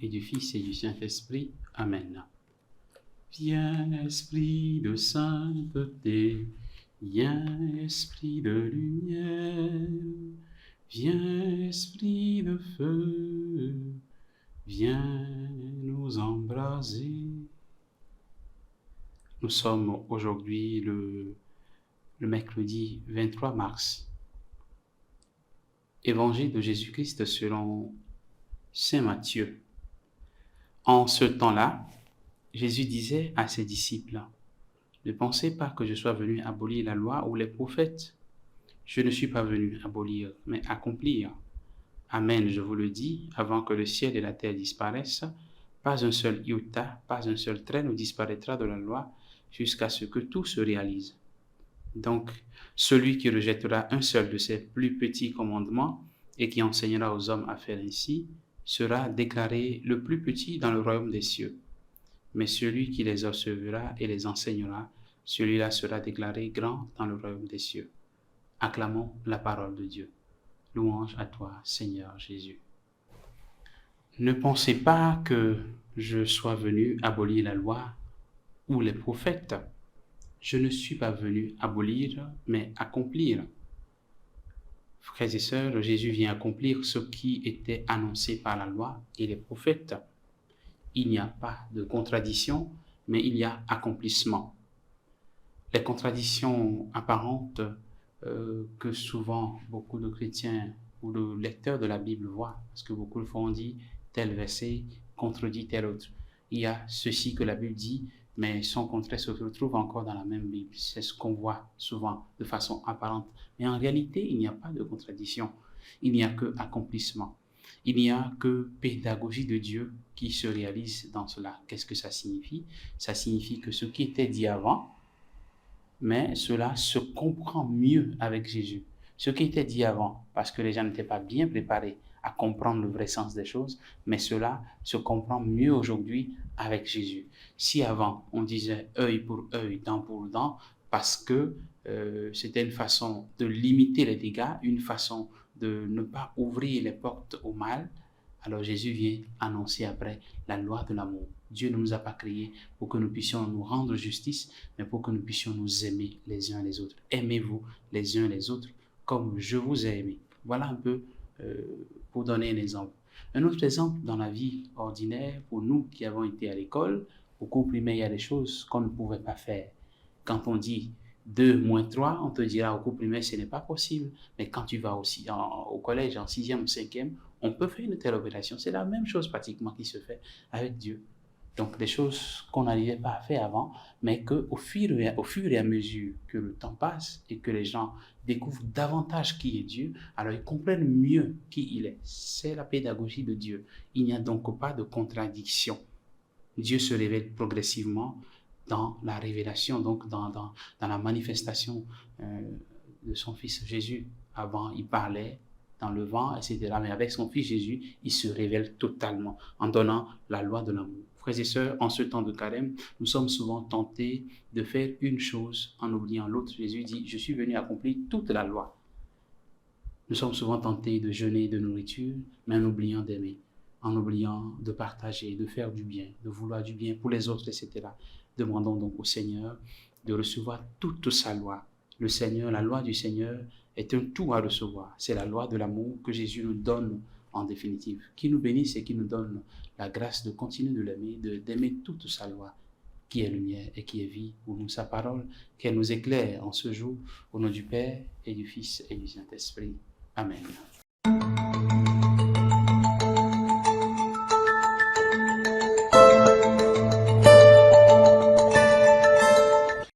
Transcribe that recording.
et du Fils et du Saint-Esprit. Amen. Viens, Esprit de sainteté, viens, Esprit de lumière, viens, Esprit de feu, viens nous embraser. Nous sommes aujourd'hui le mercredi 23 mars. Évangile de Jésus-Christ selon Saint Matthieu. En ce temps-là, Jésus disait à ses disciples, « Ne pensez pas que je sois venu abolir la loi ou les prophètes. Je ne suis pas venu abolir, mais accomplir. Amen, je vous le dis, avant que le ciel et la terre disparaissent, pas un seul iota, pas un seul trait ne disparaîtra de la loi jusqu'à ce que tout se réalise. Donc, celui qui rejettera un seul de ces plus petits commandements et qui enseignera aux hommes à faire ainsi, sera déclaré le plus petit dans le royaume des cieux. Mais celui qui les observera et les enseignera, celui-là sera déclaré grand dans le royaume des cieux. » Acclamons la parole de Dieu. Louange à toi, Seigneur Jésus. Ne pensez pas que je sois venu abolir la loi ou les prophètes. Je ne suis pas venu abolir, mais accomplir. Frères et sœurs, Jésus vient accomplir ce qui était annoncé par la loi et les prophètes. Il n'y a pas de contradiction, mais il y a accomplissement. Les contradictions apparentes que souvent beaucoup de chrétiens ou de lecteurs de la Bible voient, parce que beaucoup le font, dit tel verset contredit tel autre. Il y a ceci que la Bible dit, mais son contraire se retrouve encore dans la même Bible. C'est ce qu'on voit souvent de façon apparente. Mais en réalité, il n'y a pas de contradiction. Il n'y a que accomplissement. Il n'y a que pédagogie de Dieu qui se réalise dans cela. Qu'est-ce que ça signifie? Ça signifie que ce qui était dit avant, mais cela se comprend mieux avec Jésus. Ce qui était dit avant, parce que les gens n'étaient pas bien préparés à comprendre le vrai sens des choses, mais cela se comprend mieux aujourd'hui avec Jésus. Si avant, on disait œil pour œil, dent pour dent, parce que c'était une façon de limiter les dégâts, une façon de ne pas ouvrir les portes au mal, alors Jésus vient annoncer après la loi de l'amour. Dieu ne nous a pas créés pour que nous puissions nous rendre justice, mais pour que nous puissions nous aimer les uns les autres. Aimez-vous les uns les autres comme je vous ai aimé. Voilà un peu pour donner un exemple. Un autre exemple dans la vie ordinaire, pour nous qui avons été à l'école, au cours primaire, il y a des choses qu'on ne pouvait pas faire. Quand on dit 2 moins 3, on te dira au cours primaire, ce n'est pas possible. Mais quand tu vas aussi au collège, en 6e ou 5e, on peut faire une telle opération. C'est la même chose pratiquement qui se fait avec Dieu. Donc des choses qu'on n'arrivait pas à faire avant, mais qu'au fur et à mesure que le temps passe et que les gens découvrent davantage qui est Dieu, alors ils comprennent mieux qui il est. C'est la pédagogie de Dieu. Il n'y a donc pas de contradiction. Dieu se révèle progressivement dans la révélation, donc dans la manifestation de son Fils Jésus. Avant, il parlait dans le vent, etc. Mais avec son Fils Jésus, il se révèle totalement en donnant la loi de l'amour. Frères et sœurs, en ce temps de carême, nous sommes souvent tentés de faire une chose en oubliant l'autre. Jésus dit, je suis venu accomplir toute la loi. Nous sommes souvent tentés de jeûner de nourriture, mais en oubliant d'aimer, en oubliant de partager, de faire du bien, de vouloir du bien pour les autres, etc. Demandons donc au Seigneur de recevoir toute sa loi. Le Seigneur, la loi du Seigneur est un tout à recevoir. C'est la loi de l'amour que Jésus nous donne en définitive, qui nous bénisse et qui nous donne la grâce de continuer de l'aimer, d'aimer toute sa loi, qui est lumière et qui est vie, pour nous sa parole, qu'elle nous éclaire en ce jour, au nom du Père et du Fils et du Saint-Esprit. Amen.